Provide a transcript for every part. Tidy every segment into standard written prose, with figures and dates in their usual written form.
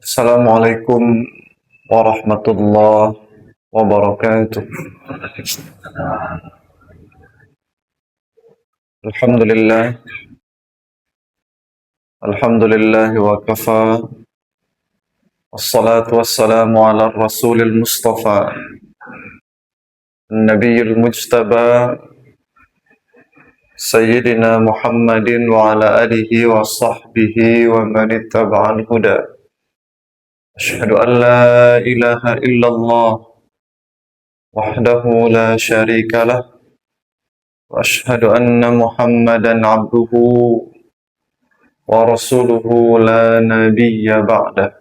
Assalamualaikum warahmatullahi wabarakatuh. Alhamdulillah, alhamdulillah wa kafa. Wassalatu wassalamu ala rasulil mustafa. Nabiyil mujtaba. Sayyidina Muhammadin wa ala alihi wa sahbihi wa man ittaba'al huda. Ashhadu an la ilaha illallah wahdahu la syarika lah. Wa ashhadu anna Muhammadan abduhu wa rasuluhu la nabiyya ba'dah.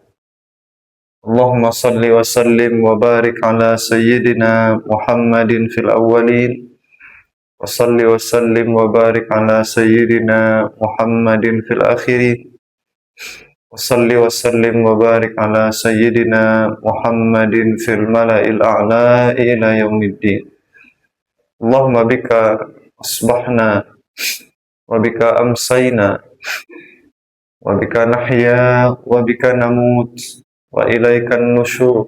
Allahumma salli wa sallim wa barik ala sayyidina Muhammadin fil awwalin wa salli wa sallim wa barik ala sayyidina Muhammadin fil akhirin wa salli wa sallim wa barik ala sayyidina Muhammadin fil mala'il a'la ila yaumiddin. Allahumma bika asbahna wa bika amsayna wa bika nahya wa bika namut wa ilaikan nusyur.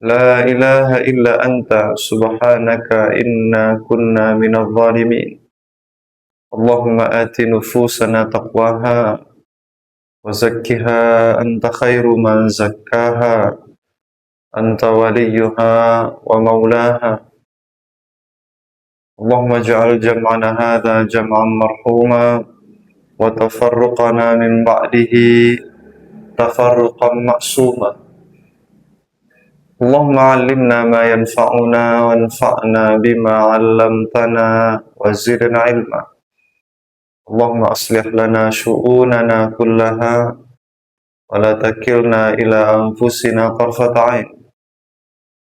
La ilaha illa anta subhanaka inna kunna minadh dhalimin. Allahumma ati nufusana taqwaha wa zakkiha anta khairu man zakkaha anta waliyuha wa maulaha. Allahumma ja'al jam'ana hadha jam'an marhuma wa tafarruqana min ba'dihi tafarruqan ma'suma. Allahumma 'allimna ma yanfa'una wanfa'na bima 'allamtana wa zidna 'ilma. Allahumma aslih lana syu'unana kullaha wa la takilna ila anfusina tarfata 'ain.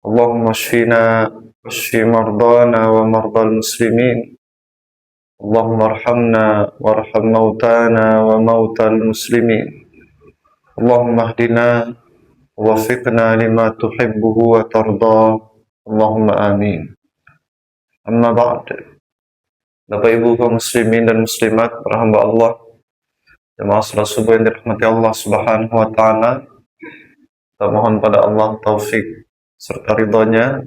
Allahumma shfina washfi mardana wa mardal muslimin. Allahumma arhamna warham mautana wa mautal muslimin. Allahumma hdina wafiqna lima tuhibbuhu wa tarda. Allahumma amin. Amma ba'd. Bapak Ibu kaum muslimin dan muslimat, para hamba Allah, jemaah salat subuh yang dirahmati Allah Subhanahu wa taala. Kita mohon pada Allah taufik serta ridhonya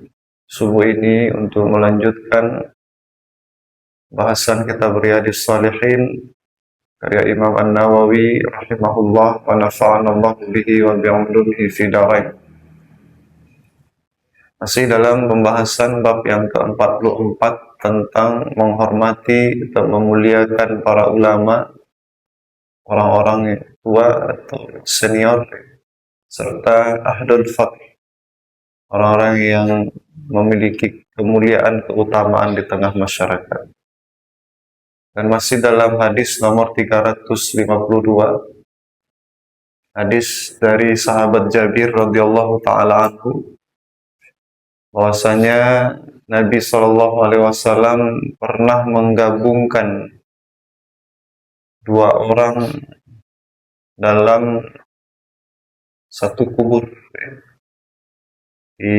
subuh ini untuk melanjutkan bahasan kitab Riyadhis Shalihin karya Imam An-Nawawi rahimahullah wa nafa'ana Allah bihi wa bi'ulumihi fi darain. Masih dalam pembahasan bab yang ke-44 tentang menghormati atau memuliakan para ulama, orang-orang yang tua atau senior, serta ahlul fadl, orang-orang yang memiliki kemuliaan, keutamaan di tengah masyarakat. Dan masih dalam hadis nomor 352, hadis dari sahabat Jabir radhiyallahu taala anhu, bahwasanya Nabi Shallallahu alaihi wasallam pernah menggabungkan dua orang dalam satu kubur di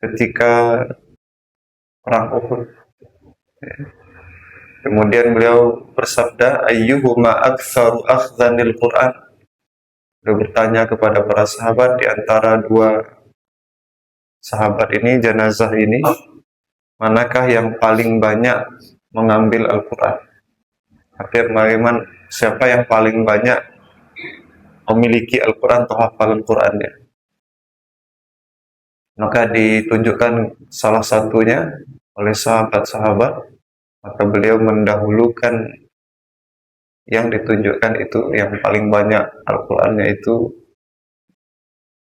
ketika perang Uhud. Kemudian beliau bersabda, ayyuhuma aktsaru akhdhanil Qur'an. Beliau bertanya kepada para sahabat, di antara dua sahabat ini, jenazah ini, manakah yang paling banyak mengambil Al-Quran? Artinya bagaimana, siapa yang paling banyak memiliki Al-Quran atau hafal Al-Qurannya? Maka ditunjukkan salah satunya oleh sahabat-sahabat. Maka beliau mendahulukan yang ditunjukkan itu yang paling banyak Al-Qur'annya itu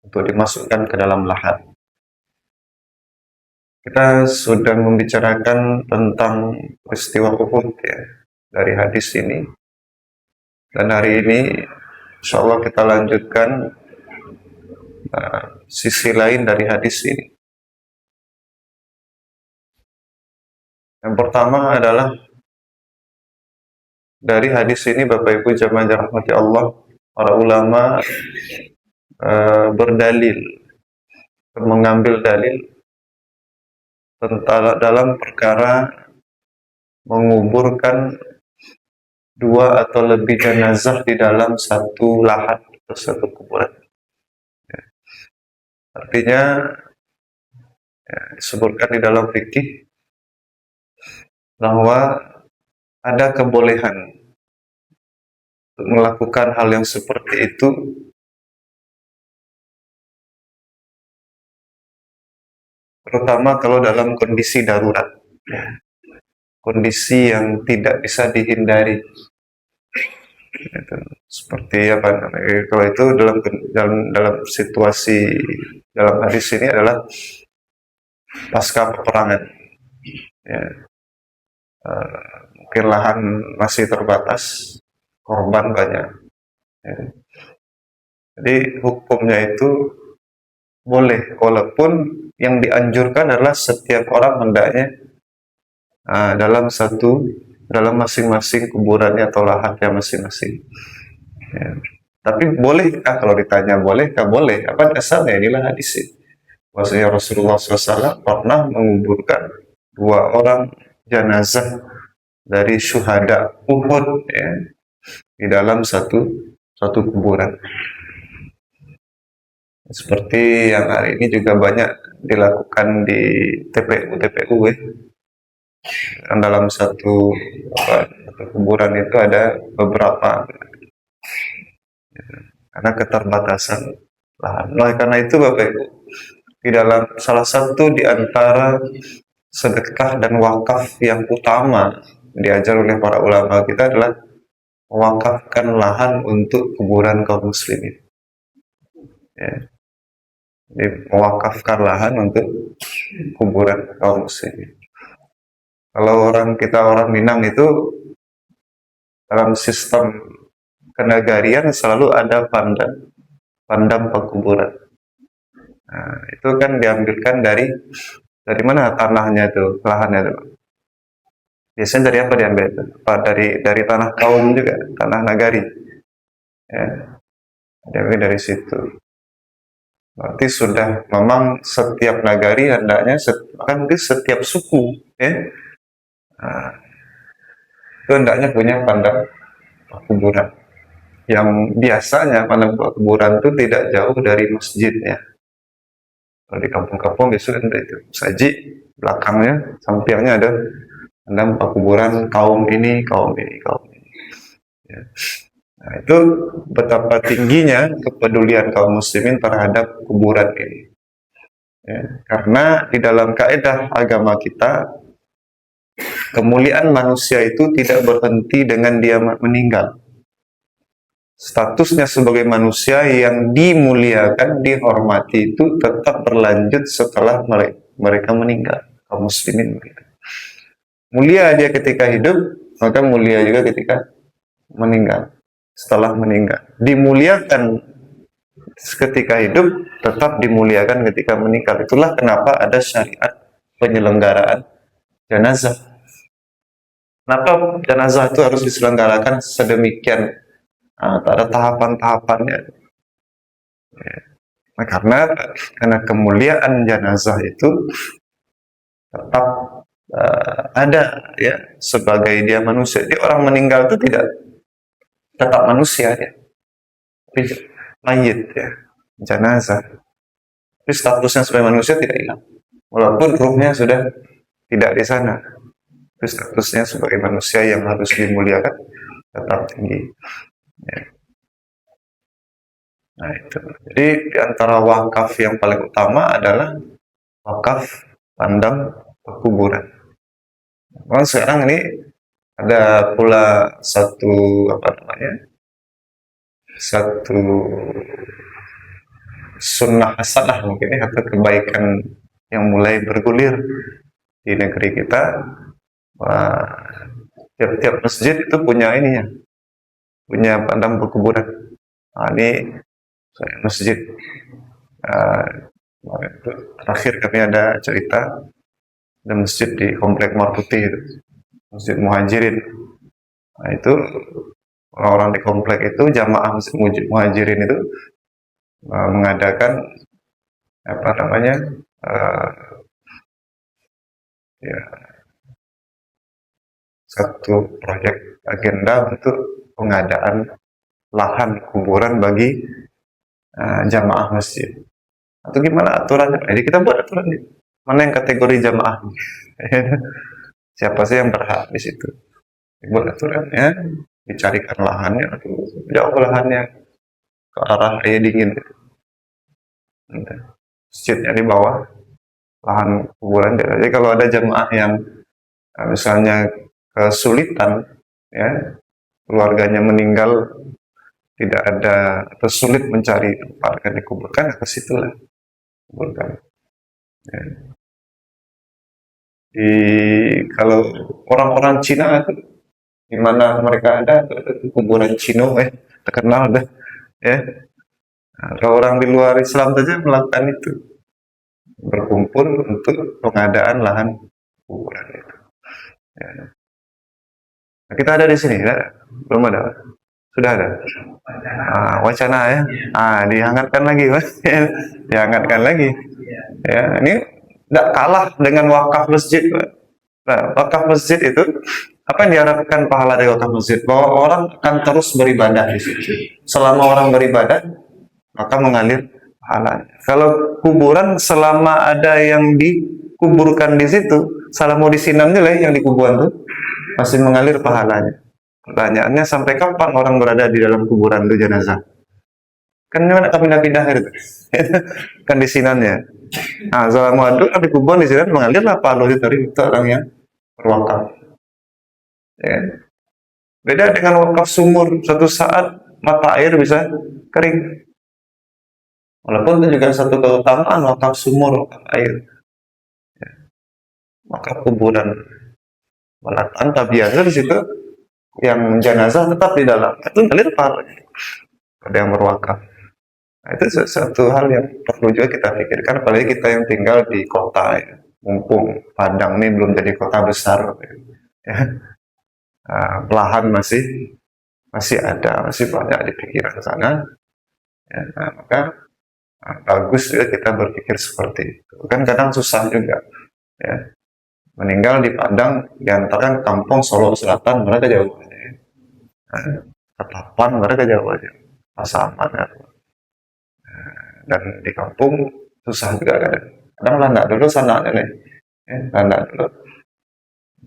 untuk dimasukkan ke dalam lahat. Kita sudah membicarakan tentang peristiwa Uhud ya, dari hadis ini. Dan hari ini insyaallah kita lanjutkan sisi lain dari hadis ini. Yang pertama adalah dari hadis ini, Bapak Ibu jamaah dirahmati Allah, para ulama berdalil, mengambil dalil tentang dalam perkara menguburkan dua atau lebih jenazah di dalam satu lahan atau satu kuburan. Artinya disebutkan di dalam fikih bahwa ada kebolehan untuk melakukan hal yang seperti itu terutama kalau dalam kondisi darurat, kondisi yang tidak bisa dihindari. Itu. Seperti apa namanya? Kalau itu dalam situasi dalam hadis ini adalah pasca peperangan. Ya, mungkin lahan masih terbatas, korban banyak. Ya. Jadi hukumnya itu boleh, walaupun yang dianjurkan adalah setiap orang hendaknya dalam masing-masing kuburannya atau lahannya masing-masing. Ya. Tapi bolehkah, kalau ditanya bolehkah? Boleh. Apa dasarnya? Inilah hadis ini. Maksudnya Rasulullah SAW pernah menguburkan 2 orang jenazah dari syuhada Uhud, ya, di dalam satu kuburan. Seperti yang hari ini juga banyak dilakukan di TPU ya. Dalam satu kuburan itu ada beberapa, karena keterbatasan lahan. Oleh karena itu Bapak Ibu, di dalam salah satu di antara sedekah dan wakaf yang utama diajar oleh para ulama kita adalah mewakafkan lahan untuk kuburan kaum muslimin. Ya. Jadi mewakafkan lahan untuk kuburan kaum muslimin. Kalau orang Minang itu dalam sistem kenegarian selalu ada pandam pekuburan. Nah, itu kan diambilkan dari mana tanahnya itu, lahannya itu. Biasanya dari apa diambil itu? Apa dari tanah kaum juga, tanah nagari. Ya, diambil dari situ. Berarti sudah memang setiap nagari hendaknya, bahkan mungkin setiap suku, ya, nah, itu hendaknya punya pandang kuburan. Yang biasanya pandang kuburan itu tidak jauh dari masjidnya. Kalau di kampung-kampung biasanya itu saji, belakangnya, sampingnya ada pandang kuburan kaum ini, kaum ini, kaum ini. Ya. Nah, itu betapa tingginya kepedulian kaum muslimin terhadap kuburan ini. Ya, karena di dalam kaidah agama kita, kemuliaan manusia itu tidak berhenti dengan dia meninggal. Statusnya sebagai manusia yang dimuliakan, dihormati itu tetap berlanjut setelah mereka meninggal. Kaum muslimin begitu. Mulia dia ketika hidup, maka mulia juga ketika meninggal. Setelah meninggal, dimuliakan ketika hidup, tetap dimuliakan ketika meninggal. Itulah kenapa ada syariat penyelenggaraan jenazah. Kenapa jenazah itu harus diselenggarakan sedemikian? Ada tahapan-tahapannya. Ya. Nah, karena kemuliaan jenazah itu tetap ada, ya, sebagai dia manusia. Jadi orang meninggal itu tidak tetap manusia, ya, tapi mayit, ya, jenazah. Tapi statusnya sebagai manusia tidak hilang, walaupun ruhnya sudah tidak di sana. Tapi statusnya sebagai manusia yang harus dimuliakan tetap tinggi. Ya. Nah itu. Jadi di antara wakaf yang paling utama adalah wakaf pandang kuburan. Nah, sekarang ini ada pula satu sunnah hasanah mungkin ya, atau kebaikan yang mulai bergulir di negeri kita. Wah, tiap-tiap masjid itu punya ininya, punya pandang kuburan. Nah, ini masjid terakhir kami ada cerita, ada masjid di komplek Marputi itu, Masjid Muhajirin. Nah itu orang-orang di komplek itu, jamaah Masjid Muhajirin itu mengadakan ya, satu proyek agenda untuk pengadaan lahan kuburan bagi jamaah masjid. Atau gimana aturannya? Jadi kita buat aturan mana yang kategori jamaah. Siapa sih yang berhak di situ? Dibuat aturannya, dicarikan lahannya, atau jauh lahannya ke arah air dingin. Masjidnya di bawah, lahan kuburan. Jadi kalau ada jamaah yang misalnya kesulitan, ya keluarganya meninggal, tidak ada atau sulit mencari tempat akan dikuburkan, ke situ lah kuburkan. Ya. Kalau orang-orang Cina itu di mana mereka ada kuburan Cino, terkenal dah, ya. Nah, kalau orang di luar Islam saja melakukan itu, berkumpul untuk pengadaan lahan kuburan itu. Ya. Nah, kita ada di sini, belum ada, sudah ada. Wacana ya, dihangatkan lagi, dihangatkan lagi. Ya, ini tidak kalah dengan wakaf masjid. Nah, wakaf masjid itu apa yang diharapkan pahala dari wakaf masjid? Bahwa orang akan terus beribadah di situ. Selama orang beribadah, maka mengalir pahalanya. Kalau kuburan, selama ada yang dikuburkan di situ, salah mau disinam juga yang di kuburan tuh masih mengalir pahalanya. Pertanyaannya, sampai kapan orang berada di dalam kuburan itu jenazah? Kan mana pindah-pindah itu kan di sinannya. Nah, selama itu di kuburan di sinan mengalirlah pahala dari itu orang yang berwakaf. Ya. Beda dengan wakaf sumur, suatu saat mata air bisa kering. Walaupun itu juga satu keutamaan wakaf sumur, wakaf air. Ya. Wakaf kuburan malah tanpa biasa di situ yang jenazah tetap di dalam. Itu mengalir pahala. Ada yang berwakaf. Nah, itu satu hal yang perlu juga kita pikirkan, apalagi kita yang tinggal di kota, ya. Mumpung Padang ini belum jadi kota besar, ya. Lahan masih ada, masih banyak di pikiran sana, ya. Nah, maka bagus juga kita berpikir seperti itu. Kan kadang susah juga, ya. Meninggal di Padang, diantarkan kampung Solo Selatan, mereka jauh aja, ya. Ketapang, mereka jauh aja, Pasaman, ya. Dan di kampung susah juga kadang landak dulu sana nih, landak dulu,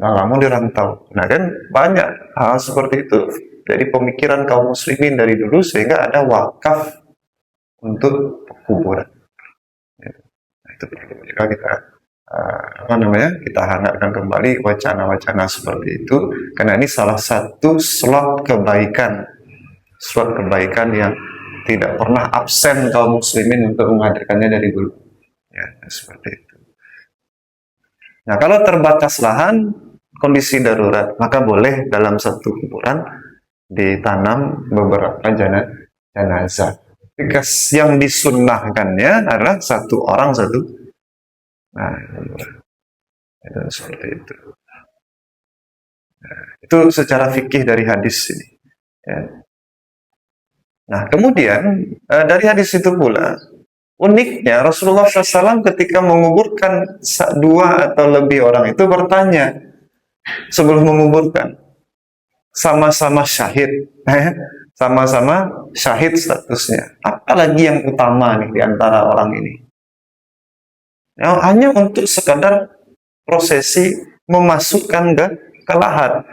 nah kamu di rantau. Nah kan banyak hal seperti itu. Jadi pemikiran kaum muslimin dari dulu sehingga ada wakaf untuk kuburan. Nah, itu perlu juga kita kita hangatkan kembali wacana-wacana seperti itu, karena ini salah satu slot kebaikan yang tidak pernah absen kaum muslimin untuk menghadirkannya dari dulu. Ya, seperti itu. Nah, kalau terbatas lahan, kondisi darurat, maka boleh dalam satu kuburan ditanam beberapa jenazah. Yang disunnahkannya adalah satu orang satu. Nah, itu seperti itu. Nah, itu secara fikih dari hadis ini. Ya. Nah, kemudian dari hadis itu pula, uniknya Rasulullah SAW ketika menguburkan dua atau lebih orang itu bertanya sebelum menguburkan, sama-sama syahid, sama-sama syahid statusnya, apalagi yang utama nih di antara orang ini? Ya, hanya untuk sekadar prosesi memasukkan ke lahan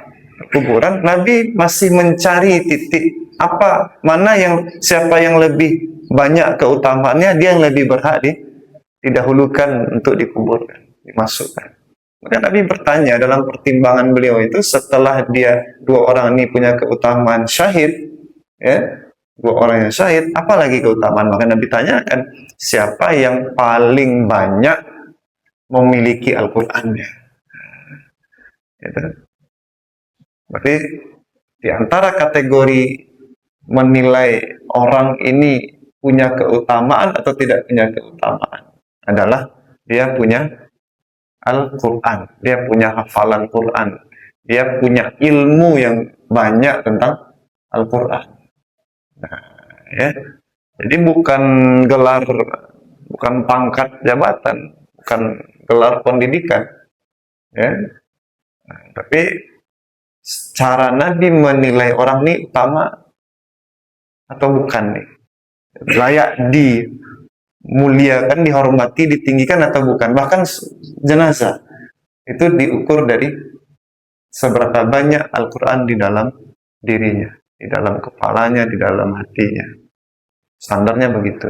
kuburan, Nabi masih mencari titik siapa yang lebih banyak keutamaannya, dia yang lebih berhak didahulukan untuk dikuburkan, dimasukkan. Maka Nabi bertanya dalam pertimbangan beliau itu, setelah dua orang ini punya keutamaan syahid, ya, dua orang yang syahid, apalagi keutamaan? Maka Nabi tanyakan, siapa yang paling banyak memiliki Al-Qur'annya? Gitu. Berarti di antara kategori menilai orang ini punya keutamaan atau tidak punya keutamaan adalah dia punya Al-Quran, dia punya hafalan Quran, dia punya ilmu yang banyak tentang Al-Quran. Nah, ya. Jadi bukan gelar, bukan pangkat jabatan, bukan gelar pendidikan, ya. Nah, tapi cara Nabi menilai orang ini utama atau bukan nih, layak dimuliakan, dihormati, ditinggikan atau bukan. Bahkan jenazah itu diukur dari seberapa banyak Al-Quran di dalam dirinya, di dalam kepalanya, di dalam hatinya. Standarnya begitu.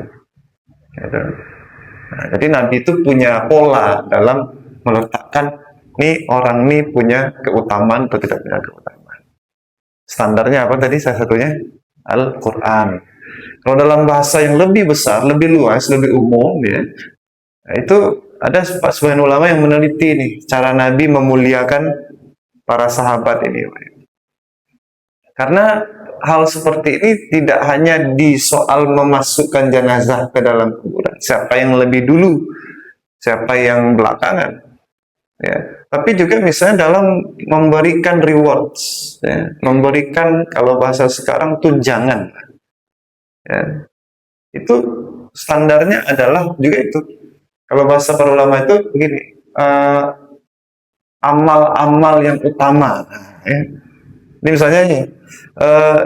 Nah, jadi Nabi itu punya pola dalam meletakkan nih orang nih punya keutamaan atau tidak punya keutamaan. Standarnya apa tadi salah satunya? Al-Quran. Kalau dalam bahasa yang lebih besar, lebih luas, lebih umum, ya, nah itu ada sebagian ulama yang meneliti nih cara Nabi memuliakan para sahabat ini. Karena hal seperti ini tidak hanya di soal memasukkan jenazah ke dalam kuburan, siapa yang lebih dulu, siapa yang belakangan, ya. Tapi juga misalnya dalam memberikan rewards, ya, memberikan kalau bahasa sekarang tunjangan, ya. Itu standarnya adalah juga itu. Kalau bahasa para ulama itu begini, amal-amal yang utama. Nah, ya. Ini misalnya nih,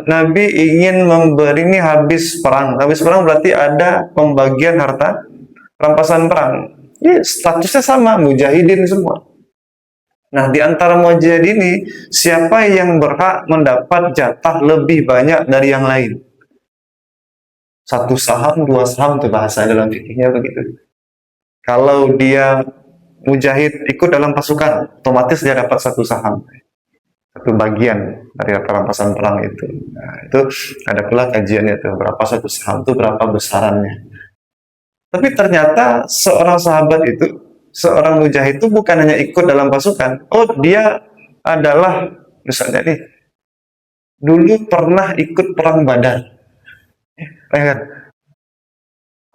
Nabi ingin memberi ini habis perang. Habis perang berarti ada pembagian harta rampasan perang. Ya, statusnya sama, mujahidin semua. Nah, di antara mujahidin ini, siapa yang berhak mendapat jatah lebih banyak dari yang lain? Satu saham, dua saham, itu bahasa dalam fikihnya begitu. Kalau dia mujahid ikut dalam pasukan, otomatis dia dapat satu saham, satu bagian dari rampasan perang itu. Nah, itu ada pula kajiannya itu, berapa satu saham itu, berapa besarannya. Tapi ternyata seorang sahabat itu, seorang mujahid itu bukan hanya ikut dalam pasukan. Oh, dia adalah misalnya nih, dulu pernah ikut perang Badar. Kan?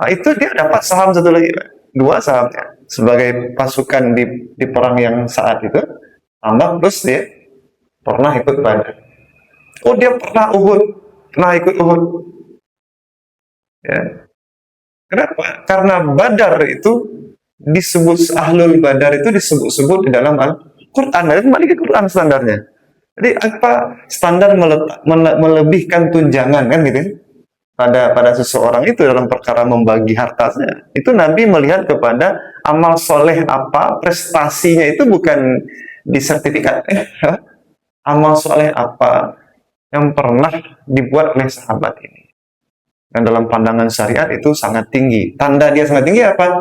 Nah, itu dia dapat saham satu lagi, dua sahamnya sebagai pasukan di perang yang saat itu. Tambah plus dia pernah ikut Badar. Oh, dia pernah ikut Uhud. Ya. Kenapa? Karena Badar itu disebut Ahlul Badar itu disebut-sebut di dalam Al-Quran. Jadi kembali ke Quran standarnya. Jadi apa standar melebihkan tunjangan kan gitu? Pada seseorang itu dalam perkara membagi hartanya. Itu Nabi melihat kepada amal soleh apa, prestasinya itu bukan di sertifikat. Amal soleh apa yang pernah dibuat oleh sahabat ini. Dan dalam pandangan syariat itu sangat tinggi. Tanda dia sangat tinggi apa?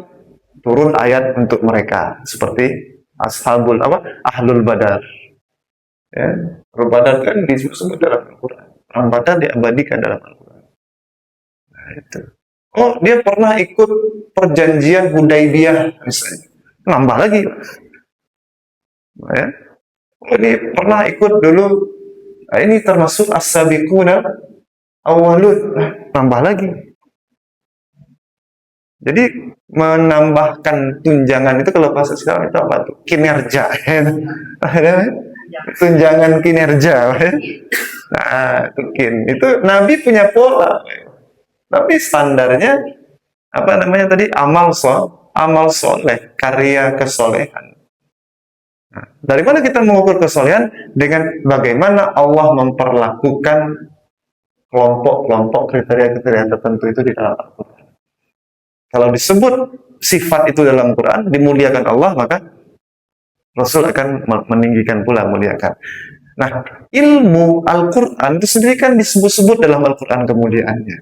Turun ayat untuk mereka seperti ashabul ahlul badar. Ya, Badar kan disebut dalam Al-Quran. Perang Badar diabadikan dalam Al-Quran. Nah, itu. Oh, dia pernah ikut perjanjian Hudaybiyah misalnya. Nambah lagi. Ya. Oh, ini pernah ikut dulu. Nah, ini termasuk as-sabiquna awalun. Nambah lagi. Jadi menambahkan tunjangan itu kalau bahasa sekarang itu apa tuh? Kinerja. Tunjangan kinerja. Nah, itu Nabi punya pola. Tapi standarnya apa namanya tadi? Amal soleh, karya kesolehan. Nah, dari mana kita mengukur kesolehan? Dengan bagaimana Allah memperlakukan kelompok-kelompok kriteria-kriteria tertentu itu di dalam Al-Quran. Kalau disebut sifat itu dalam Quran, dimuliakan Allah, maka Rasul akan meninggikan pula, muliakan. Nah, ilmu Al-Quran itu sendiri kan disebut-sebut dalam Al-Quran kemuliaannya.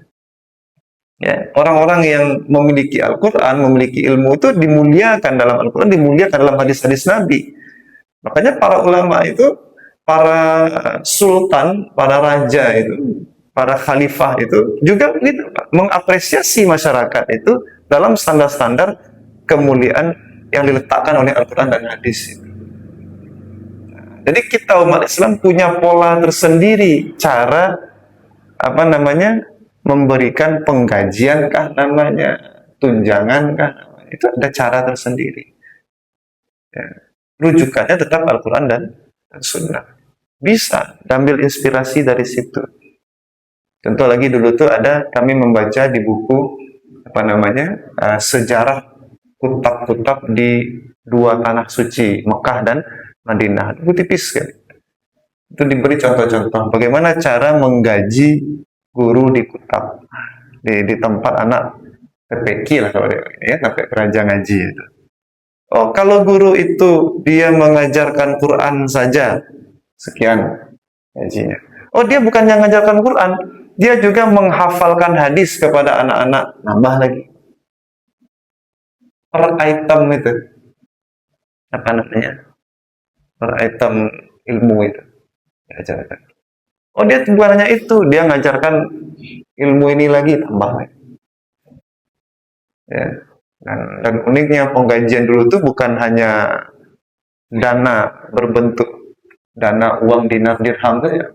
Ya, orang-orang yang memiliki Al-Quran, memiliki ilmu itu dimuliakan dalam Al-Quran, dimuliakan dalam hadis-hadis Nabi. Makanya para ulama itu, para sultan, para raja itu, para khalifah itu juga gitu, mengapresiasi masyarakat itu dalam standar-standar kemuliaan yang diletakkan oleh Al-Quran dan hadis. Jadi kita umat Islam punya pola tersendiri cara apa namanya memberikan penggajian kah namanya, tunjangan kah, itu ada cara tersendiri. Ya. Rujukannya tetap Al-Quran dan Sunnah. Bisa ambil inspirasi dari situ. Contoh lagi dulu tuh ada kami membaca di buku apa namanya sejarah kutab-kutab di dua tanah suci Mekah dan Madinah. Itu tipis kan. Itu diberi contoh-contoh bagaimana cara menggaji guru di Kutab, di tempat anak PPQ lah kalau ya, sampai kerja ngaji itu. Oh, kalau guru itu dia mengajarkan Quran saja, sekian gajinya. Oh, dia bukannya mengajarkan Quran, dia juga menghafalkan hadis kepada anak-anak, nambah lagi. Per item itu, apa namanya? Per item ilmu itu. Diajarkan. Oh, dia bukan hanya itu, dia mengajarkan ilmu ini lagi, tambah lagi. Ya. Dan uniknya penggajian dulu itu bukan hanya dana berbentuk dana uang dinar dirham saja,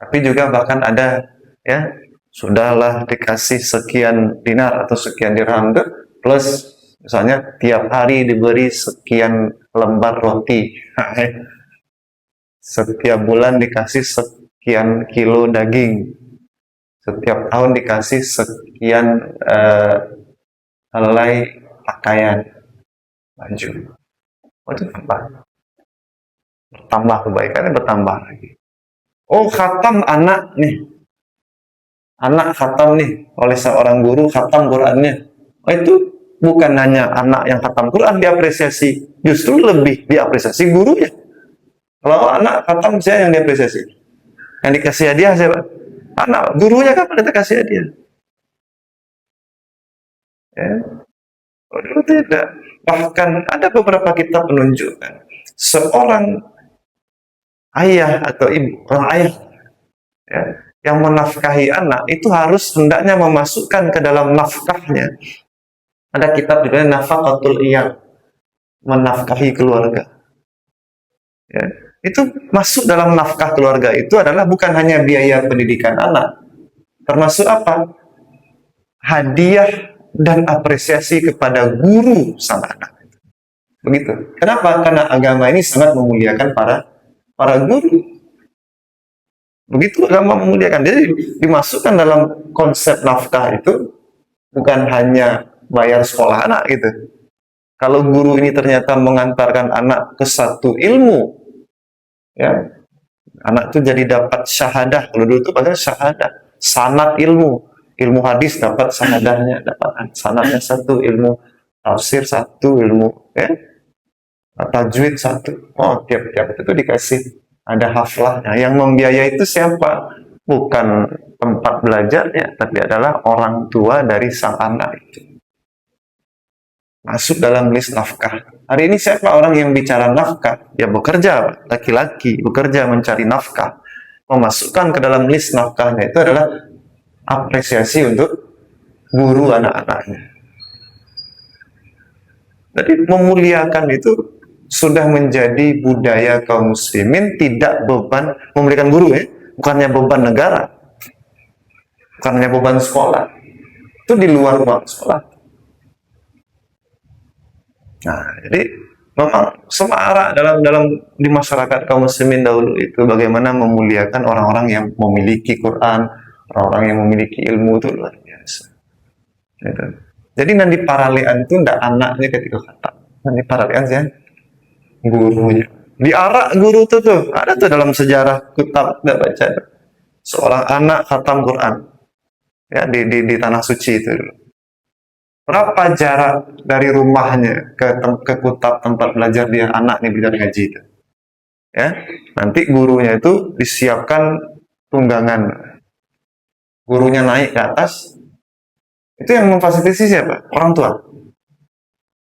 tapi juga bahkan ada ya sudahlah dikasih sekian dinar atau sekian dirham itu plus misalnya tiap hari diberi sekian lembar roti, setiap bulan dikasih sekian kilo daging, setiap tahun dikasih sekian helai pakaian baju. Oh, itu apa? Bertambah kebaikannya, bertambah lagi. Oh, khatam anak nih, anak khatam nih oleh seorang guru, khatam Qurannya. Oh, itu bukan hanya anak yang khatam Quran diapresiasi, justru lebih diapresiasi gurunya. Kalau anak khatam, saya yang diapresiasi, yang dikasih hadiah siapa? Anak, gurunya kapan kita kasih hadiah? Ya. Oh, dulu tidak. Bahkan ada beberapa kitab menunjukkan seorang ayah atau ibu, orang ayah ya, yang menafkahi anak itu harus hendaknya memasukkan ke dalam nafkahnya. Ada kitab judulnya Nafaqatul Iyal, menafkahi keluarga. Ya. Itu masuk dalam nafkah keluarga itu adalah bukan hanya biaya pendidikan anak, termasuk apa? Hadiah dan apresiasi kepada guru sang anak. Begitu. Kenapa? Karena agama ini sangat memuliakan para guru. Begitu agama memuliakan. Jadi dimasukkan dalam konsep nafkah itu bukan hanya bayar sekolah anak gitu. Kalau guru ini ternyata mengantarkan anak ke satu ilmu, ya, anak itu jadi dapat syahadah. Kalau dulu itu padahal syahadah, sanad ilmu, ilmu hadis dapat syahadahnya, dapat sanadnya satu, ilmu tafsir satu, ilmu ya, tajwid satu. Oh, tiap-tiap itu dikasih ada haflahnya. Yang membiayai itu siapa? Bukan tempat belajarnya, tapi adalah orang tua dari sang anak itu. Masuk dalam list nafkah. Hari ini siapa orang yang bicara nafkah? Ya bekerja, laki-laki bekerja mencari nafkah. Memasukkan ke dalam list nafkahnya itu adalah apresiasi untuk guru anak-anaknya. Jadi memuliakan itu sudah menjadi budaya kaum muslimin, tidak beban memberikan guru ya, bukannya beban negara, bukannya beban sekolah. Itu di luar uang sekolah. Nah, jadi memang semarak dalam di masyarakat kaum muslimin dahulu itu bagaimana memuliakan orang-orang yang memiliki Quran, orang-orang yang memiliki ilmu itu luar biasa. Gitu. Jadi nanti paralean itu tidak anaknya ketika kata, nanti paralean sih gurunya. Diarak guru tuh ada tuh dalam sejarah kitab tidak baca seorang anak khatam Quran ya di tanah suci itu. Berapa jarak dari rumahnya ke kutab tempat belajar dia anak nih belajar ngaji itu. Ya, nanti gurunya itu disiapkan tunggangan. Gurunya naik ke atas. Itu yang memfasilitasi siapa? Orang tua.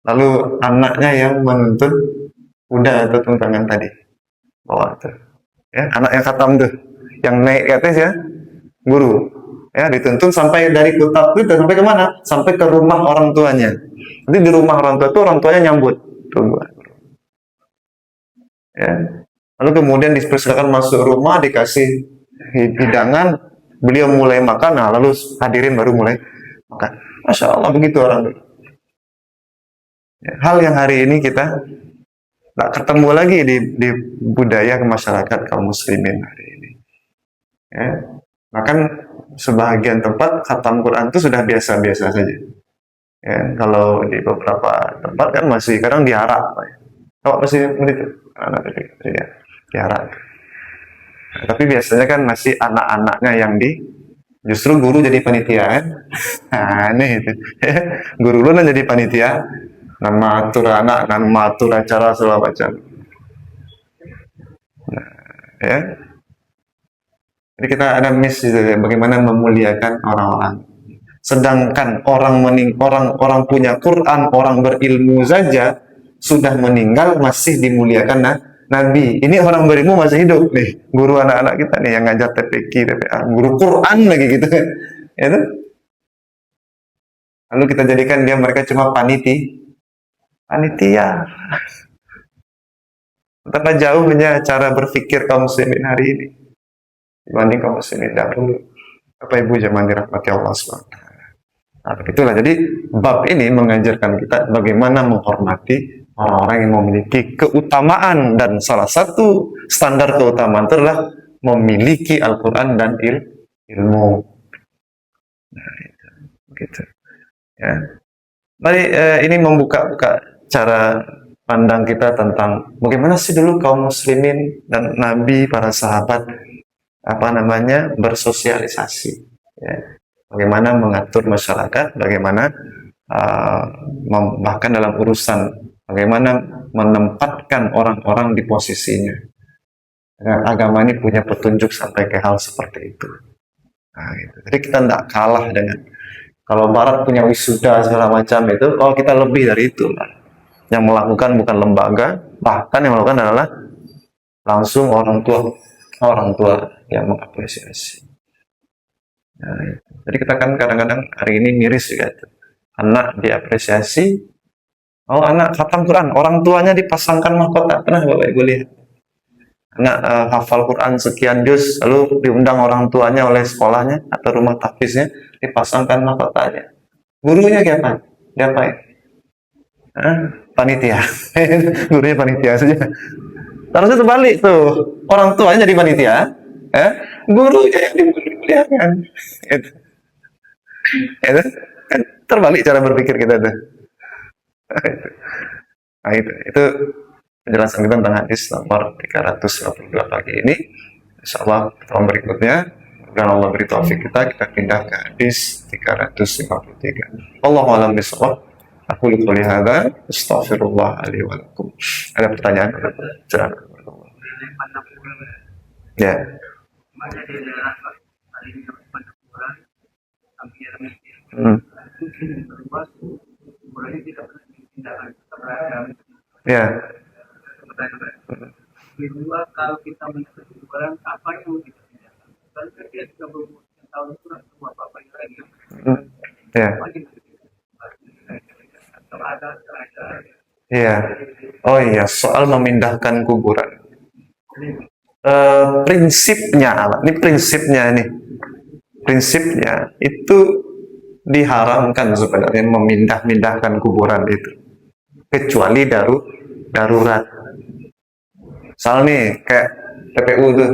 Lalu anaknya yang menuntun kuda atau tunggangan tadi. Bawa itu. Ya, anak yang khatam tuh. Yang naik ke atas ya, guru. Ya, dituntun sampai dari kutab itu sampai kemana? Sampai ke rumah orang tuanya. Nanti di rumah orang tua itu orang tuanya nyambut. Ya. Lalu kemudian dipersilakan masuk rumah, dikasih hidangan, beliau mulai makan, nah lalu hadirin baru mulai makan. Masya Allah begitu orang dulu. Ya, hal yang hari ini kita tak ketemu lagi di budaya masyarakat kaum muslimin hari ini. Ya. Bahkan sebagian tempat khatam Quran itu sudah biasa-biasa saja. Ya, kalau di beberapa tempat kan masih kadang diarak. Kalau masih begitu, diarak. Tapi biasanya kan masih anak-anaknya yang justru guru jadi panitia kan. Nah, ini itu. Guru lu kan jadi panitia, nama atur anak, nama atur acara segala macam. Ya. Jadi kita ada miss gitu, ya, bagaimana memuliakan orang-orang. Sedangkan orang punya Quran, orang berilmu saja sudah meninggal masih dimuliakan Nabi. Ini orang berilmu masih hidup nih, guru anak-anak kita nih yang ngajar TPQ, TPA, guru Quran lagi gitu kan. Itu. Lalu kita jadikan mereka cuma panitia. Betapa jauhnya cara berpikir kaum muslimin hari ini dibanding kaum muslimin dahulu. Bapak Ibu zaman dirahmati Allah SWT. Nah, itulah. Jadi bab ini mengajarkan kita bagaimana menghormati orang-orang yang memiliki keutamaan, dan salah satu standar keutamaan itu adalah memiliki Al-Quran dan ilmu. Nah, itu, gitu. Ya. Mari ini membuka cara pandang kita tentang bagaimana sih dulu kaum muslimin dan Nabi, para sahabat bersosialisasi. Ya. Bagaimana mengatur masyarakat, bagaimana bahkan dalam urusan bagaimana menempatkan orang-orang di posisinya. Agama ini punya petunjuk sampai ke hal seperti itu. Nah, gitu. Jadi kita tidak kalah dengan kalau Barat punya wisuda segala macam itu, kalau kita lebih dari itu. Yang melakukan bukan lembaga, bahkan yang melakukan adalah langsung orang tua yang mengapresiasi. Nah, itu. Jadi kita kan kadang-kadang hari ini miris juga itu. Anak diapresiasi, anak khatam Quran, orang tuanya dipasangkan mahkota. Pernah Bapak Ibu lihat? Anak hafal Quran sekian juz, lalu diundang orang tuanya oleh sekolahnya atau rumah tahfiznya, dipasangkan mahkotanya. Gurunya diapain? Panitia. Gurunya panitia saja. Harusnya terbalik tuh. Orang tuanya jadi panitia, gurunya yang dimuliakan. Itu. Kan terbalik cara berpikir kita tuh. Nah, itu penjelasan kita tentang hadis nomor 352 pagi ini. Insyaallah tahun berikutnya, dan Allah beri taufik kita pindah ke hadis 353. Allahu a'lam bishawab. Aku qouli hadza, astaghfirullah li wa lakum. Ada pertanyaan? Silakan. Ya. Ya. Kedua, kalau kita melihat barang apa yang kita tindakan, kalau dia 30 tahun itu semua apa yang lagi. Ya. Iya. Oh iya, soal memindahkan kuburan. Prinsipnya itu diharamkan sebenarnya memindahkan kuburan itu, kecuali darurat. Soal nih kayak TPU tuh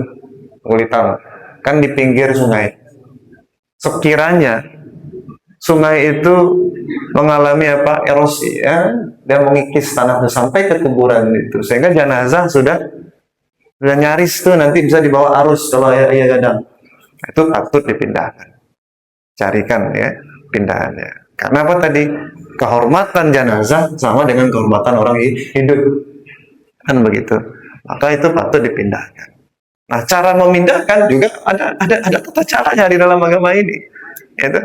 Kulitam kan di pinggir sungai. Sekiranya sungai itu mengalami erosi, dan mengikis tanah sampai ke kuburan itu, sehingga jenazah sudah nyaris tuh nanti bisa dibawa arus kalau ya kadang itu patut dipindahkan. Carikan ya pindahannya. Karena apa tadi? Kehormatan jenazah sama dengan kehormatan orang hidup, kan begitu. Maka itu patut dipindahkan. Nah, cara memindahkan juga ada tata caranya di dalam agama ini. Gitu.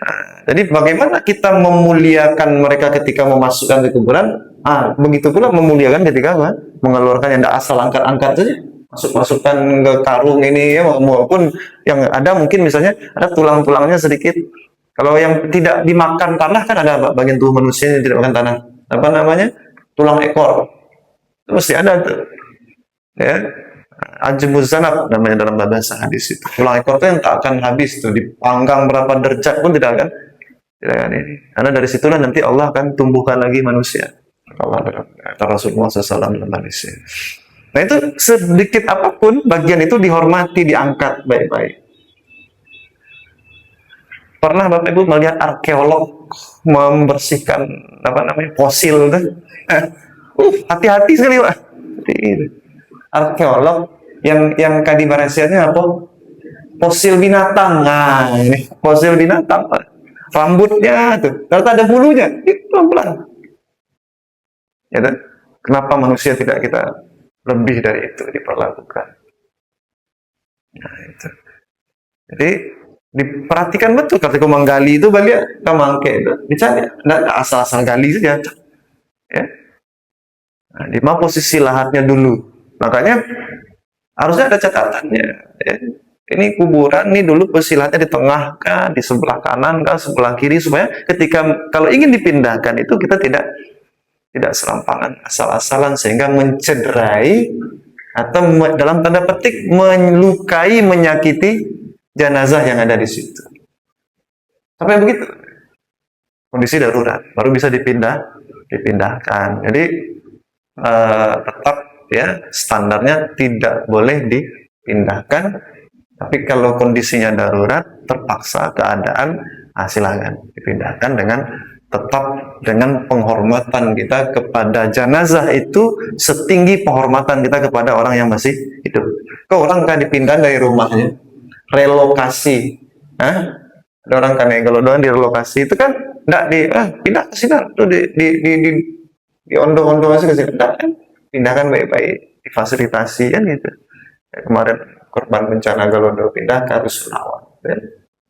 Nah, jadi bagaimana kita memuliakan mereka ketika memasukkan ke kuburan? Begitu pula memuliakan ketika mengeluarkan, yang tidak asal angkat-angkat saja. Masukkan ke karung ini ya, maupun yang ada mungkin misalnya ada tulang-tulangnya sedikit. Kalau yang tidak dimakan tanah kan ada bagian tubuh manusia yang tidak makan tanah. Apa namanya? Tulang ekor. Itu mesti ada tuh. Ya. Ajmuz zanab namanya dalam bahasa hadis itu. Tulang ekor itu yang tak akan habis tuh, dipanggang berapa derajat pun tidak akan ini. Karena dari situlah nanti Allah akan tumbuhkan lagi manusia. Kata Rasulullah SAW dalam hadis. Nah, itu sedikit apapun bagian itu dihormati, diangkat baik-baik. Pernah Bapak Ibu melihat arkeolog membersihkan fosil tuh? Hati-hati sekali Pak. Arkeolog yang kadi barasiatnya apa? Fosil binatang. Nah, ini fosil binatang. Rambutnya tuh, kalau ada bulunya, itu pelan-pelan. Ya, kan? Kenapa manusia tidak kita lebih dari itu diperlakukan? Nah, itu. Jadi diperhatikan betul ketika menggali itu balik kamangke itu dicari, tidak asal-asal gali saja. Ya. Nah, di mana posisi lahatnya dulu. Makanya harusnya ada catatannya. Ya. Ini kuburan ini dulu posisi lahatnya di tengah kah, di sebelah kanan kah, sebelah kiri, supaya ketika kalau ingin dipindahkan itu kita tidak serampangan asal-asalan sehingga mencederai atau dalam tanda petik melukai, menyakiti jenazah yang ada di situ. Sampai begitu. Kondisi darurat baru bisa dipindahkan. Jadi tetap ya standarnya tidak boleh dipindahkan. Tapi kalau kondisinya darurat, terpaksa keadaan, silakan dipindahkan dengan tetap dengan penghormatan kita kepada jenazah itu setinggi penghormatan kita kepada orang yang masih hidup. Kok orang kan dipindah dari rumahnya, relokasi, ada orang kan yang kalau doang direlokasi itu kan enggak pindah ke sini tuh di ondo-ondo aja ke sini, enggak kan, pindahkan baik-baik, difasilitasi kan gitu. Ya, kemarin korban bencana Galodo pindah ke Rusunawa,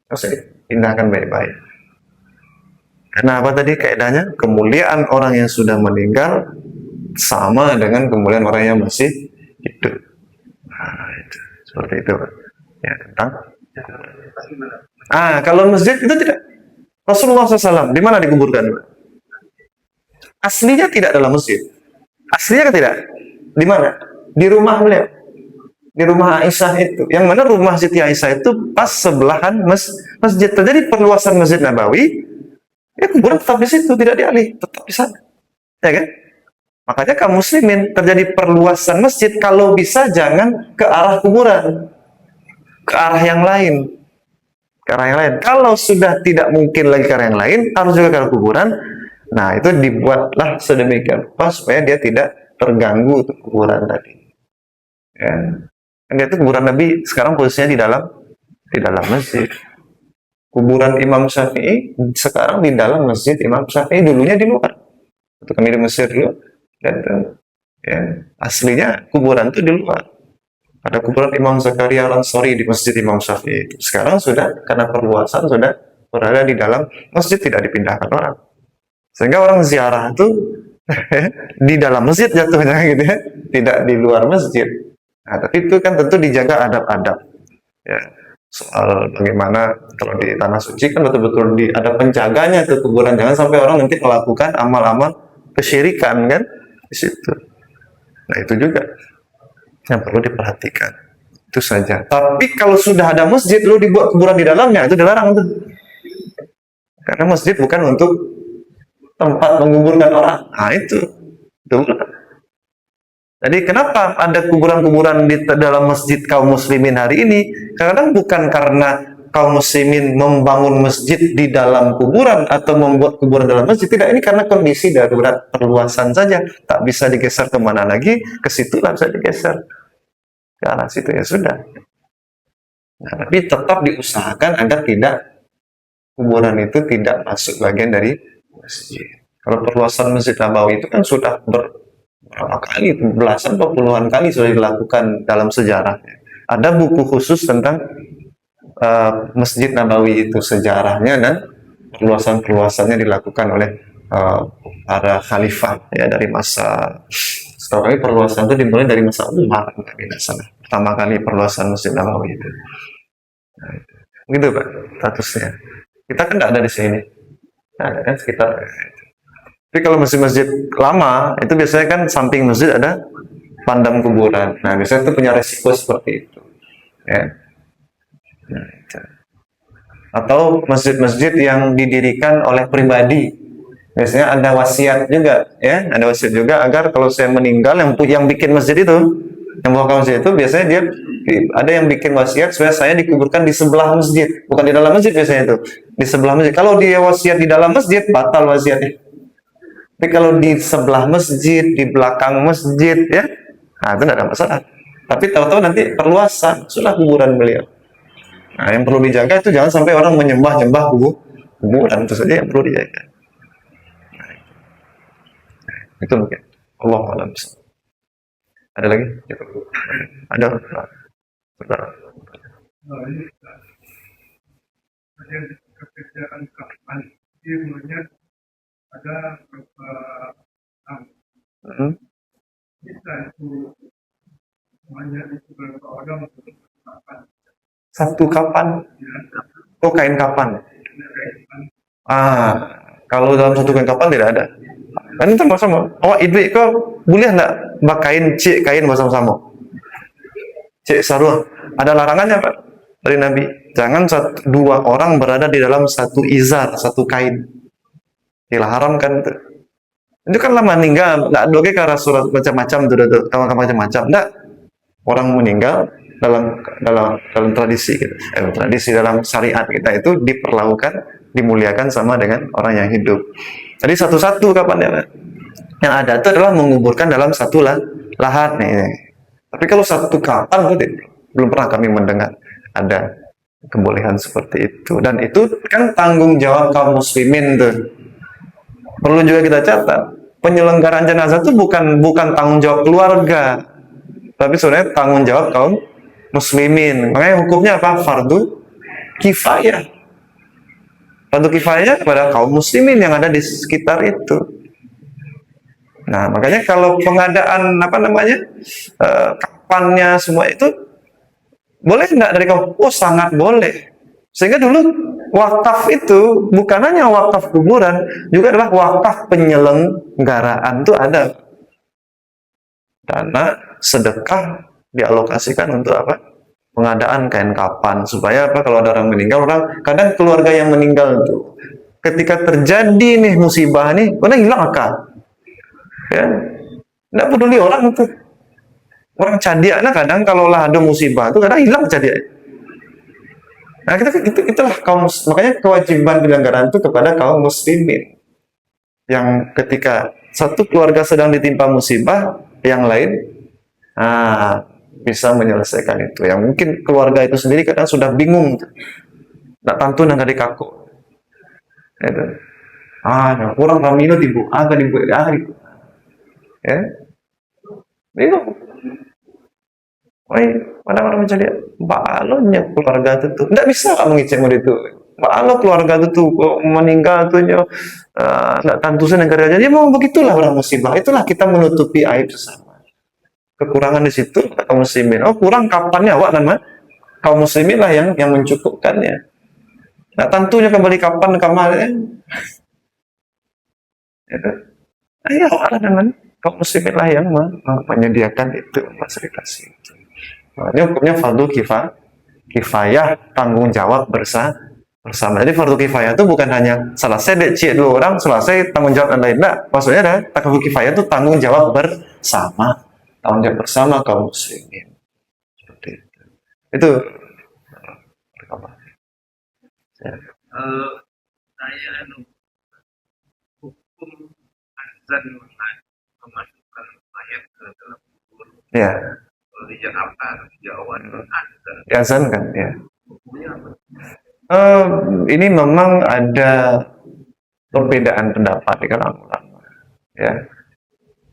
terus pindahkan baik-baik. Karena apa tadi kaidahnya? Kemuliaan orang yang sudah meninggal sama dengan kemuliaan orang yang masih hidup. Nah, itu seperti itu, ya tentang. Kalau masjid itu tidak. Rasulullah SAW di mana dikuburkan? Aslinya tidak dalam masjid. Aslinya tidak. Di mana? Di rumah beliau. Di rumah Aisyah itu, yang mana rumah Siti Aisyah itu pas sebelahan masjid. Terjadi perluasan Masjid Nabawi, ya kuburan tetap di situ, tidak dialih, tetap di sana, ya kan? Makanya kaum muslimin terjadi perluasan masjid, kalau bisa jangan ke arah kuburan, ke arah yang lain, ke arah yang lain. Kalau sudah tidak mungkin lagi ke arah yang lain, harus juga ke arah kuburan. Nah, itu dibuatlah sedemikian rupa supaya dia tidak terganggu untuk kuburan tadi. Ya. Dia itu kuburan Nabi sekarang posisinya di dalam masjid. Kuburan Imam Syafi'i sekarang di dalam masjid Imam Syafi'i, dulunya di luar. Itu kami di Mesir dulu, dan ya, aslinya kuburan itu di luar. Ada kuburan Imam Zakaria Al-Ansari di masjid Imam Syafi'i. Sekarang sudah karena perluasan sudah berada di dalam masjid, tidak dipindahkan orang. Sehingga orang ziarah itu di dalam masjid jatuhnya gitu ya, tidak di luar masjid. Nah, tapi itu kan tentu dijaga adab-adab. Ya, soal bagaimana kalau di tanah suci kan betul-betul ada penjaganya tuh kuburan, jangan sampai orang nanti melakukan amal-amal kesyirikan kan di situ. Nah, itu juga yang perlu diperhatikan. Itu saja. Tapi kalau sudah ada masjid lu dibuat kuburan di dalamnya, itu dilarang tuh. Karena masjid bukan untuk tempat menguburkan orang. Nah, itu. Jadi kenapa ada kuburan-kuburan di dalam masjid kaum muslimin hari ini? Kadang bukan karena kaum muslimin membangun masjid di dalam kuburan atau membuat kuburan dalam masjid. Tidak, ini karena kondisi darurat perluasan saja. Tak bisa digeser kemana lagi, ke situ lah bisa digeser. Ke arah situ ya sudah. Nah, tapi tetap diusahakan agar kuburan itu tidak masuk bagian dari masjid. Kalau perluasan Masjid Nabawi itu kan sudah berapa kali, belasan atau puluhan kali sudah dilakukan dalam sejarahnya. Ada buku khusus tentang Masjid Nabawi itu, sejarahnya dan perluasan-perluasannya dilakukan oleh para khalifah ya, dari masa, setahu kami perluasan itu dimulai dari masa Umar, pertama kali perluasan Masjid Nabawi itu. Nah, gitu Pak statusnya. Kita kan tidak ada di sini, ada kan sekitar. Tapi kalau masjid-masjid lama, itu biasanya kan samping masjid ada pandam kuburan. Nah, biasanya itu punya resiko seperti itu. Ya. Nah, itu. Atau masjid-masjid yang didirikan oleh pribadi. Biasanya ada wasiat juga, ya. Ada wasiat juga agar kalau saya meninggal, yang bikin masjid itu, yang bawa masjid itu, biasanya dia ada yang bikin wasiat supaya saya dikuburkan di sebelah masjid, bukan di dalam masjid biasanya itu, di sebelah masjid. Kalau dia wasiat di dalam masjid, batal wasiatnya. Tapi kalau di sebelah masjid, di belakang masjid, ya, nah itu tidak ada masalah. Tapi tahu-tahu nanti perluasan, sudah kuburan beliau. Nah, yang perlu dijaga itu jangan sampai orang menyembah-nyembah kuburan, itu saja yang perlu dijaga. Itu mungkin. Allah alam. Ada lagi? Ada. Saudara. Ini ada pekerjaan kapan dia melihat ada beberapa bisa itu semuanya itu berapa orang kapan Satu kapan? ya Oh, kain kapan? kapan Kalau dalam satu kain kapan tidak ada. Kan itu sama-sama. Oh, ibu kau boleh enggak bakain cik kain bersama-sama? Cik sarung. Ada larangannya, Pak, dari Nabi. Jangan dua orang berada di dalam satu izar, satu kain. Diharamkan itu. Itu kan lama meninggal, enggak doge karena surat macam-macam tuh, macam-macam. Enggak. Orang meninggal dalam tradisi gitu. Tradisi dalam syariat kita itu diperlakukan, dimuliakan sama dengan orang yang hidup. Jadi satu-satu kapan ya, Pak? Yang ada itu adalah menguburkan dalam satu lahat nih. Tapi kalau satu kapan belum pernah kami mendengar ada kebolehan seperti itu. Dan itu kan tanggung jawab kaum muslimin tuh. Perlu juga kita catat, penyelenggaraan jenazah itu bukan tanggung jawab keluarga, tapi sebenarnya tanggung jawab kaum muslimin. Makanya hukumnya apa? Fardu kifayah. Fardu kifayah kepada kaum muslimin yang ada di sekitar itu. Nah, makanya kalau pengadaan kapannya semua itu boleh nggak dari kaum? Oh, sangat boleh. Sehingga dulu wakaf itu bukan hanya wakaf kuburan, juga adalah wakaf penyelenggaraan itu ada. Dana sedekah dialokasikan untuk apa? Pengadaan kain kapan, supaya apa? Kalau ada orang meninggal, kadang keluarga yang meninggal itu ketika terjadi nih musibah nih, orang hilang akal, ya, nggak peduli orang itu, orang cadiaknya kadang kalau lah ada musibah itu kadang hilang cadiak. Nah, itulah makanya kewajiban penyelenggaraan itu kepada kaum muslimin yang ketika satu keluarga sedang ditimpa musibah, yang lain bisa menyelesaikan itu. Yang mungkin keluarga itu sendiri kadang sudah bingung, nak tantu nang dari kaku. Itu. Kurang ramino tibu, dibu. Ya. Itu. Mana-mana mencari balonnya keluarga itu tuh. Nggak bisa kamu ngecek itu. Kalau keluarga itu meninggal tuh nggak tantusan negara aja. Memang begitulah orang musibah. Itulah kita menutupi aib sesama. Kekurangan di situ kaum muslimin. Oh, kurang kapannya awak nama kaum muslimin lah yang mencukupkannya. Nah, tentunya kembali kapan kemarin. Ayo awak namanya kaum muslimin lah yang menyediakan itu, fasilitasi itu. Ini hukumnya fardu kifayah, tanggung jawab bersama. Jadi fardu kifayah itu bukan hanya selesai cik dua orang, selesai tanggung jawab yang lain. Nah, maksudnya ada fardu kifayah itu tanggung jawab bersama, tanggung jawab bersama kaum muslimin. Seperti itu. Itu apa? Saya hukum azan memasukkan mayat ke dalam kubur. Ya. Di Jakarta, Jawa, azan. Azan kan, ya. Hukumnya apa? Ini memang ada perbedaan pendapat di kalangan ulama, ya.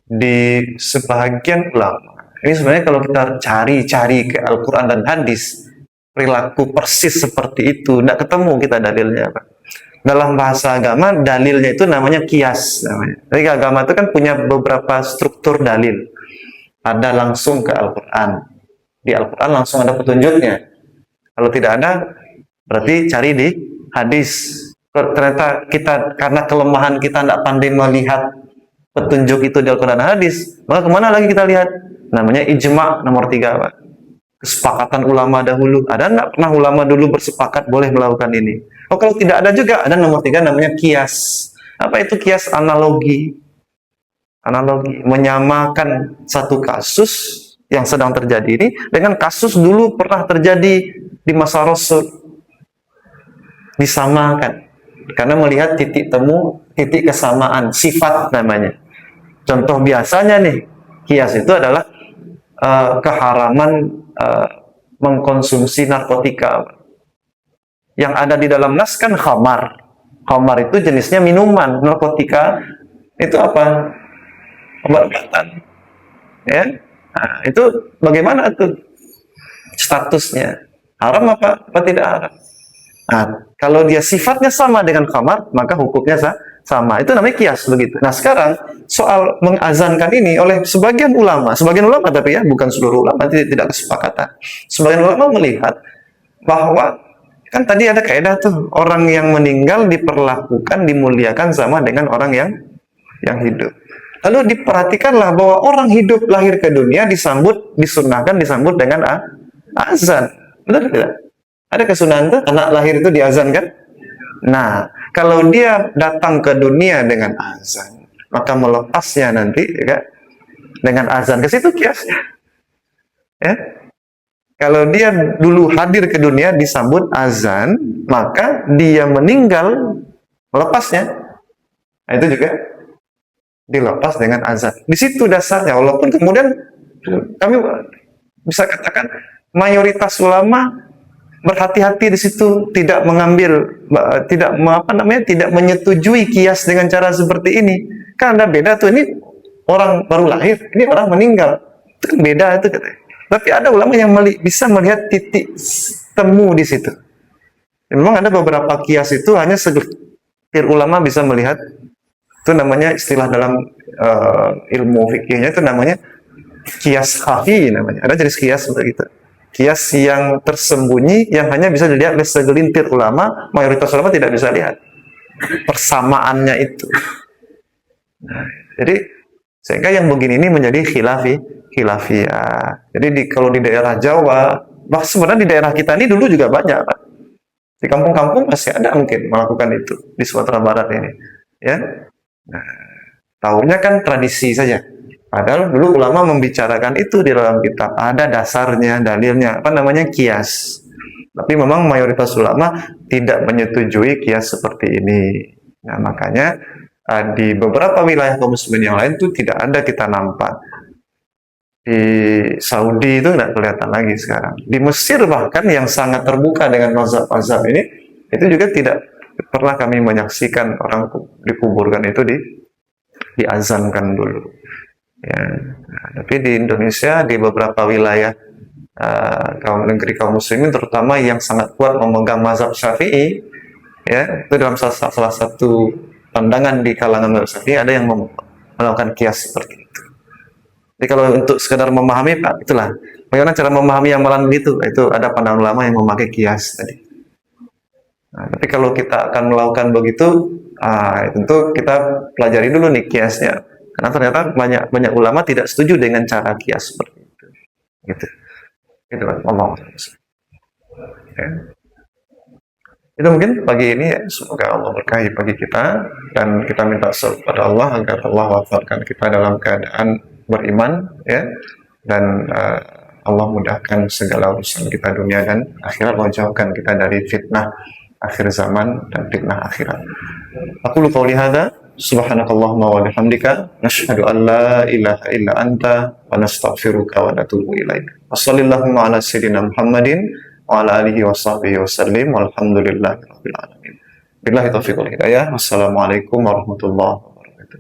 Di sebagian ulama, ini sebenarnya kalau kita cari ke Al-Quran dan hadis, perilaku persis seperti itu, tidak ketemu kita dalilnya, Pak. Dalam bahasa agama, dalilnya itu namanya kias. Jadi agama itu kan punya beberapa struktur dalil. Ada langsung ke Al-Quran. Di Al-Quran langsung ada petunjuknya. Kalau tidak ada, berarti cari di hadis. Ternyata kita, karena kelemahan kita tidak pandai melihat petunjuk itu di Al-Quran dan hadis, maka kemana lagi kita lihat? Namanya ijma nomor 3, Pak. Kesepakatan ulama dahulu. Ada nggak pernah ulama dulu bersepakat boleh melakukan ini? Oh, kalau tidak ada juga, ada nomor 3 namanya kias. Apa itu kias? Analogi. Menyamakan satu kasus yang sedang terjadi ini dengan kasus dulu pernah terjadi di masa Rasul. Disamakan. Karena melihat titik temu, titik kesamaan, sifat namanya. Contoh biasanya nih, kias itu adalah keharaman mengkonsumsi narkotika. Yang ada di dalam nas kan khamar. Khamar itu jenisnya minuman, narkotika itu apa? Obat-obatan. Ya. Nah, itu bagaimana tuh statusnya? Haram apa tidak haram? Nah, kalau dia sifatnya sama dengan khamar, maka hukumnya sama. Itu namanya kias begitu. Nah, sekarang soal mengazankan ini oleh sebagian ulama tapi ya bukan seluruh ulama, tidak kesepakatan. Sebagian ulama melihat bahwa kan tadi ada kaidah tuh, orang yang meninggal diperlakukan, dimuliakan sama dengan orang yang hidup. Lalu diperhatikanlah bahwa orang hidup lahir ke dunia disunahkan disambut dengan azan. Benar tidak? Ada kesunahan tuh, anak lahir itu diazankan. Nah, kalau dia datang ke dunia dengan azan, maka melepasnya nanti ya, dengan azan ke situ kiasnya. Ya. Kalau dia dulu hadir ke dunia disambut azan, maka dia meninggal melepasnya. Nah, itu juga dilepas dengan azan. Di situ dasarnya, walaupun kemudian kami bisa katakan mayoritas ulama berhati-hati di situ, tidak menyetujui kias dengan cara seperti ini. Kan ada beda tuh, ini orang baru lahir, ini orang meninggal. Itu kan beda itu katanya. Tapi ada ulama yang bisa melihat titik temu di situ. Memang ada beberapa kias itu hanya segelintir ulama bisa melihat. Itu namanya istilah dalam ilmu fikihnya itu namanya kias khafi namanya. Ada jenis kias seperti itu. Kias yang tersembunyi yang hanya bisa dilihat oleh segelintir ulama, mayoritas ulama tidak bisa lihat persamaannya itu. Nah, jadi sehingga yang begini ini menjadi khilafiyah. Jadi kalau di daerah Jawa, bahkan sebenarnya di daerah kita ini dulu juga banyak, Pak. Di kampung-kampung masih ada mungkin melakukan itu di Sumatera Barat ini, ya. Nah, tahunya kan tradisi saja. Padahal dulu ulama membicarakan itu di dalam kitab. Ada dasarnya, dalilnya, apa namanya kias. Tapi memang mayoritas ulama tidak menyetujui kias seperti ini. Nah, makanya di beberapa wilayah kaum muslimin yang lain itu tidak ada kita nampak. Di Saudi itu tidak kelihatan lagi sekarang. Di Mesir bahkan yang sangat terbuka dengan mazhab ini, itu juga tidak pernah kami menyaksikan orang dikuburkan itu diazankan dulu. Ya, nah, tapi di Indonesia di beberapa wilayah negeri kaum muslimin terutama yang sangat kuat memegang mazhab Syafi'i, ya itu dalam salah satu pandangan di kalangan mazhab Syafi'i ada yang melakukan kias seperti itu. Jadi kalau untuk sekedar memahami, Pak, itulah bagaimana cara memahami amalan begitu. Itu ada pandangan ulama yang memakai kias tadi. Nah, tapi kalau kita akan melakukan begitu, tentu kita pelajari dulu nih kiasnya. Karena ternyata banyak ulama tidak setuju dengan cara kias seperti itu. Gitu. Itu Allah. Ya. Itu mungkin pagi ini ya, semoga Allah berkahi bagi kita dan kita minta kepada Allah agar Allah wafatkan kita dalam keadaan beriman, ya, dan Allah mudahkan segala urusan kita dunia dan akhirat, Allah jauhkan kita dari fitnah akhir zaman dan fitnah akhirat. Aku lupa hadza, subhanakallahumma wa bihamdika, nashhadu an la ilaha illa anta wa nastaghfiruka wa natubu ilaik. Wassallallahu ala sayyidina Muhammadin wa ala alihi wa sahbihi wasallim walhamdulillahi rabbil alamin. Billahi taufiq wal hidayah. Wassalamualaikum warahmatullahi wabarakatuh.